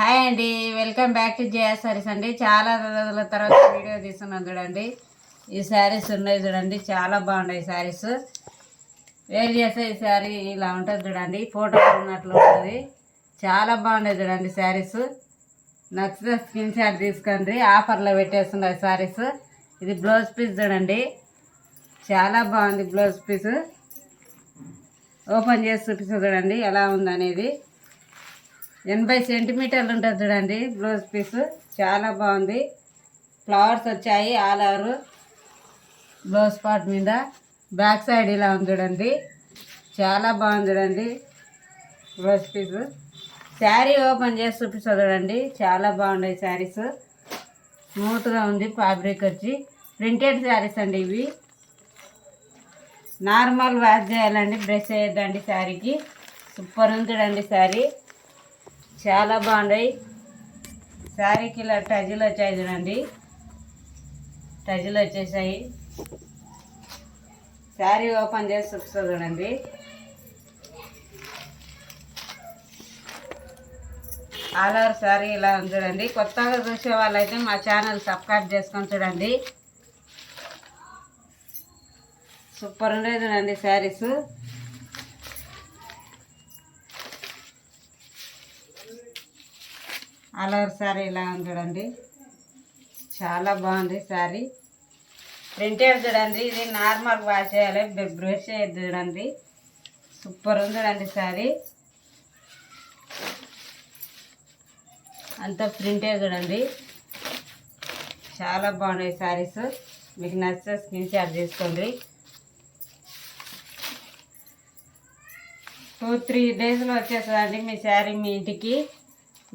Hi అండి, welcome back to JS saris అండి. చాలా రోజుల తర్వాత వీడియో తీస్తున్నాం చూడండి. ఈ శారీస్ ఉన్నాయి చూడండి, చాలా బాగున్నాయి శారీస్. వేర్ చేస్తే ఈ శారీ ఇలా ఉంటుంది చూడండి, ఫోటో ఉన్నట్లు ఉంటుంది. చాలా బాగున్నాయి చూడండి శారీస్. నచ్చితే స్క్రీన్ షాట్ తీసుకోండి, ఆఫర్లో పెట్టేస్తున్నాయి శారీస్. ఇది బ్లౌజ్ పీస్ చూడండి, చాలా బాగుంది బ్లౌజ్ పీస్. ఓపెన్ చేసి చూపిస్తా చూడండి ఎలా ఉందనేది. 80 సెంటీమీటర్లు ఉంటుంది చూడండి బ్లౌజ్ పీస్, చాలా బాగుంది. ఫ్లవర్స్ వచ్చాయి ఆల్ ఓవర్ బ్లౌజ్ పార్ట్ మీద. బ్యాక్ సైడ్ ఇలా ఉంది చూడండి, చాలా బాగుంది చూడండి బ్లౌజ్ పీస్. శారీ ఓపెన్ చేసి చూపిస్తా చూడండి, చాలా బాగున్నాయి శారీస్. స్మూత్గా ఉంది ఫ్యాబ్రిక్ వచ్చి. ప్రింటెడ్ శారీస్ అండి ఇవి. నార్మల్ వాష్ చేయాలండి, బ్రష్ చేయొద్దండి శారీకి. సూపర్ ఉంది చూడండి శారీ, చాలా బాగున్నాయి. శారీకి ఇలా టజులు వచ్చాయి చూడండి, టజులు వచ్చేసాయి. శారీ ఓపెన్ చేసి చూపిస్తా చూడండి. ఆల్ ఓవర్ శారీ ఇలా ఉంది చూడండి. కొత్తగా చూసే వాళ్ళైతే మా ఛానల్ సబ్స్క్రైబ్ చేసుకొని చూడండి. సూపర్ ఉండేది చూడండి శారీస్. ఆల్ ఓవర్ శారీ ఇలా ఉంది చూడండి, చాలా బాగుంది శారీ. ప్రింటెడ్ చూడండి, ఇది నార్మల్ వాష్ చేయాలి, బ్రష్ చేయద్దు చూడండి. సూపర్ ఉంది చూడండి శారీ అంతా. ప్రింటెడ్ చూడండి, చాలా బాగున్నాయి శారీస్. మీకు నచ్చితే స్క్రీన్ షాట్ తీసుకోండి. 2-3 డేస్లో వచ్చేస్తుందండి మీ శారీ మీ ఇంటికి.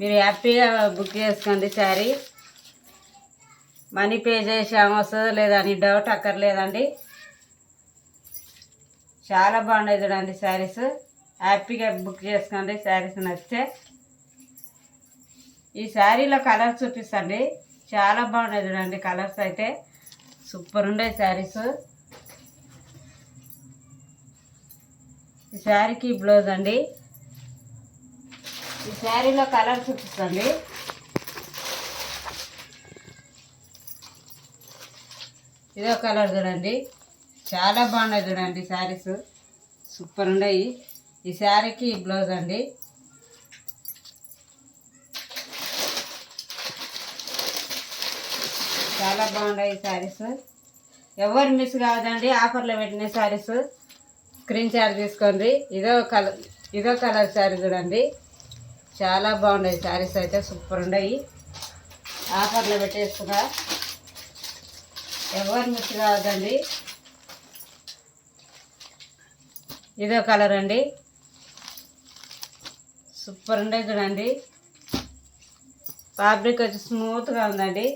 మీరు హ్యాపీగా బుక్ చేసుకోండి శారీ. మనీ పే చేసాము వస్తుందో లేదా అని డౌట్ అక్కర్లేదండి. చాలా బాగున్నాయి చూడండి శారీస్. హ్యాపీగా బుక్ చేసుకోండి శారీస్ నచ్చితే. ఈ శారీలో కలర్స్ చూపిస్తండి, చాలా బాగున్నాయి చూడండి కలర్స్ అయితే. సూపర్ ఉండే శారీస్. ఈ శారీకి బ్లౌజ్ అండి. ఈ శారీలో కలర్ చూపిస్తుంది. ఇదో కలర్ చూడండి, చాలా బాగున్నాయి చూడండి శారీస్. సూపర్ ఉన్నాయి. ఈ శారీకి బ్లౌజ్ అండి. చాలా బాగున్నాయి ఈ శారీస్. ఎవరు మిస్ కావద్దండి, ఆఫర్లో పెట్టిన శారీస్. స్క్రీన్ షాట్ తీసుకోండి. ఇదో కలర్ శారీ చూడండి, చాలా బాగున్నాయి శారీస్ అయితే. సూపర్ ఉన్నాయి, ఆఫర్లో పెట్టేస్తున్నా. ఎవరు మిస్ కావద్దండి. ఇదో కలర్ అండి, సూపర్ ఉండే చూడండి. ఫ్యాబ్రిక్ వచ్చి స్మూత్గా ఉందండి.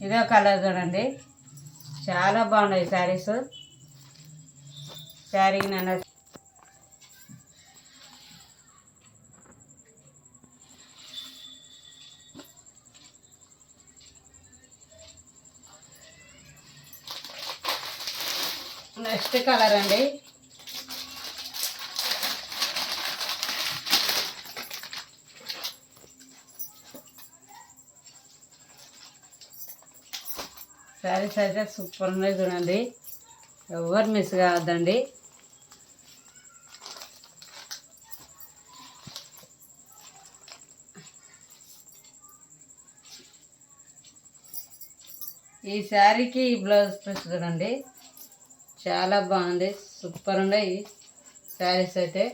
ఇదో కలర్ చూడండి, చాలా బాగున్నాయి శారీస్. శారీ నన్ను నెక్స్ట్ కలర్ అండి. శారీస్ అయితే సూపర్ ఉన్నాయి చూడండి, ఎవరు మిస్ కావద్దండి. ఈ శారీకి బ్లౌజ్ పీస్ చూడండి, చాలా బాగుంది. సూపర్ ఉన్నాయి శారీస్ అయితే.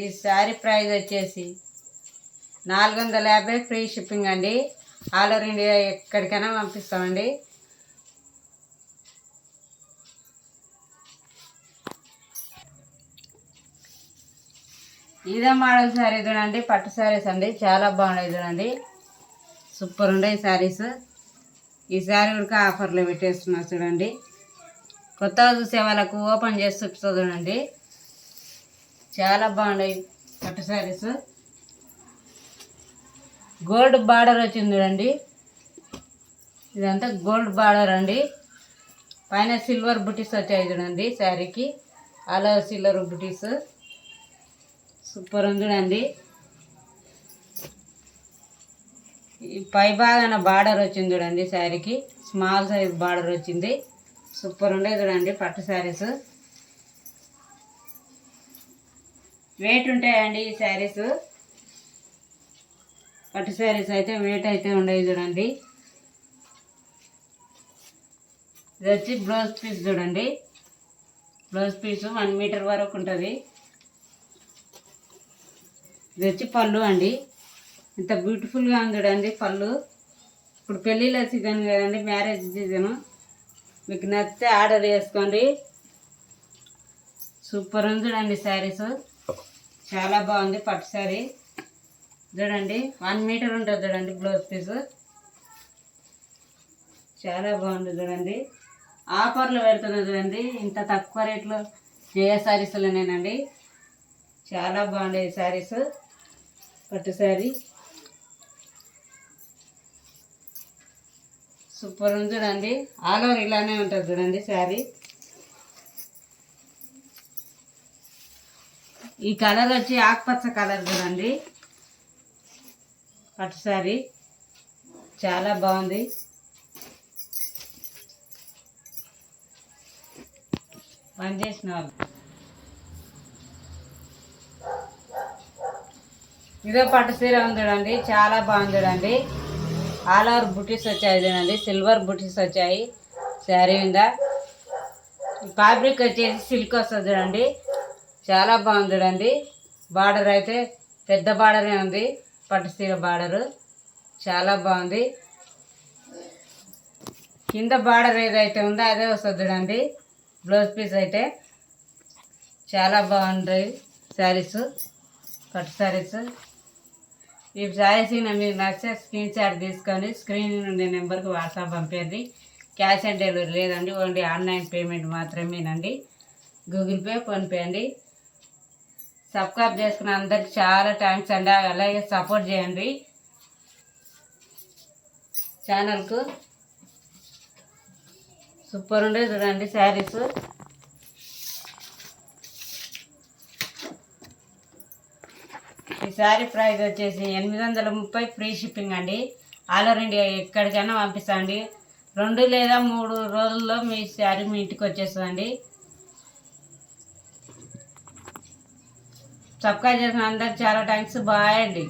ఈ శారీ ప్రైస్ వచ్చేసి 450 ఫ్రీ షిప్పింగ్ అండి. ఆల్ ఓవర్ ఇండియా ఎక్కడికైనా పంపిస్తామండి. ఇదే మోడల్ శారీ చూడండి, పట్టు శారీస్ అండి, చాలా బాగున్నాయి చూడండి. సూపర్ ఉన్నాయి శారీస్. ఈ శారీ కూడా ఆఫర్లో పెట్టేస్తున్నారు చూడండి. కొత్తగా చూసే వాళ్ళకు ఓపెన్ చేసి చూపిస్తా చూడండి, చాలా బాగున్నాయి పట్టు శారీస్. గోల్డ్ బార్డర్ వచ్చింది చూడండి. ఇదంతా గోల్డ్ బార్డర్ అండి. పైన సిల్వర్ బుటీస్ వచ్చాయి చూడండి. శారీకి ఆల్ ఓవర్ సిల్వర్ బుటీస్ సూపర్ ఉంది చూడండి. ఈ పై భాగాన బార్డర్ వచ్చింది చూడండి. శారీకి స్మాల్ సైజ్ బార్డర్ వచ్చింది. సూపర్ ఉండే చూడండి. పట్టు శారీస్ వెయిట్ ఉంటాయండి. ఈ శారీస్ పట్టు శారీస్ అయితే వెయిట్ అయితే ఉండేవి చూడండి. ఇది వచ్చి బ్లౌజ్ పీస్ చూడండి. బ్లౌజ్ పీసు 1 మీటర్ వరకు ఉంటుంది. ఇది వచ్చి పళ్ళు అండి. ఇంత బ్యూటిఫుల్గా ఉంది చూడండి పళ్ళు. ఇప్పుడు పెళ్ళిళ్ళ సీజన్ కదండి, మ్యారేజ్ సీజను. మీకు నచ్చితే ఆర్డర్ చేసుకోండి. సూపర్ ఉంది చూడండి. శారీస్ చాలా బాగుంది. పట్టు శారీ చూడండి. 1 మీటర్ ఉంటుంది చూడండి బ్లౌజ్ పీసు. చాలా బాగుంది చూడండి. ఆఫర్లు పెడుతున్నా చూడండి. ఇంత తక్కువ రేట్లో జయ శారీస్లోనేనండి. చాలా బాగుండే శారీస్. పట్టు శారీ సూపర్ ఉంది చూడండి. ఆల్ ఓవర్ ఇలానే ఉంటుంది చూడండి శారీ. ఈ కలర్ వచ్చి ఆకుపచ్చ కలర్ చూడండి. పట్టు శారీ చాలా బాగుంది. పని చేసిన వాళ్ళు ఇదో పట్టు సీర ఉంది చూడండి. చాలా బాగుంది చూడండి. ఆల్ ఓవర్ బుటీస్ వచ్చాయి చూడండి. సిల్వర్ బుటీస్ వచ్చాయి శారీ మీద. ఫ్యాబ్రిక్ వచ్చేసి సిల్క్ వస్తుంది చూడండి. చాలా బాగుంది చూడండి. బార్డర్ అయితే పెద్ద బార్డరే ఉంది. పట్టు సీర బార్డరు చాలా బాగుంది. కింద బార్డర్ ఏదైతే ఉందో అదే వస్తుంది చూడండి. బ్లౌజ్ పీస్ అయితే చాలా బాగుంటాయి శారీస్. పట్టు శారీస్. ఈ శారీస్ మీరు నచ్చితే స్క్రీన్ షాట్ తీసుకొని స్క్రీన్ నుండి నెంబర్కి వాట్సాప్ పంపండి. క్యాష్ ఆన్ డెలివరీ లేదండి. ఓన్లీ ఆన్లైన్ పేమెంట్ మాత్రమేనండి. గూగుల్ పే, ఫోన్పే అండి. సబ్స్క్రైబ్ చేసుకున్న అందరికి చాలా థ్యాంక్స్ అండి. అలాగే సపోర్ట్ చేయండి ఛానల్కు. సూపర్ ఉండే చూడండి శారీస్. ఈ శారీ ప్రైస్ వచ్చేసి 830 ఫ్రీ షిప్పింగ్ అండి. ఆల్ ఓవర్ ఇండియా ఎక్కడికైనా పంపిస్తాండి. 2 లేదా 3 రోజుల్లో మీ శారీ మీ ఇంటికి వచ్చేస్తుందండి. సబ్స్క్రైబ్ చేసిన అందరికి చాలా థ్యాంక్స్. బాయ్ అండి.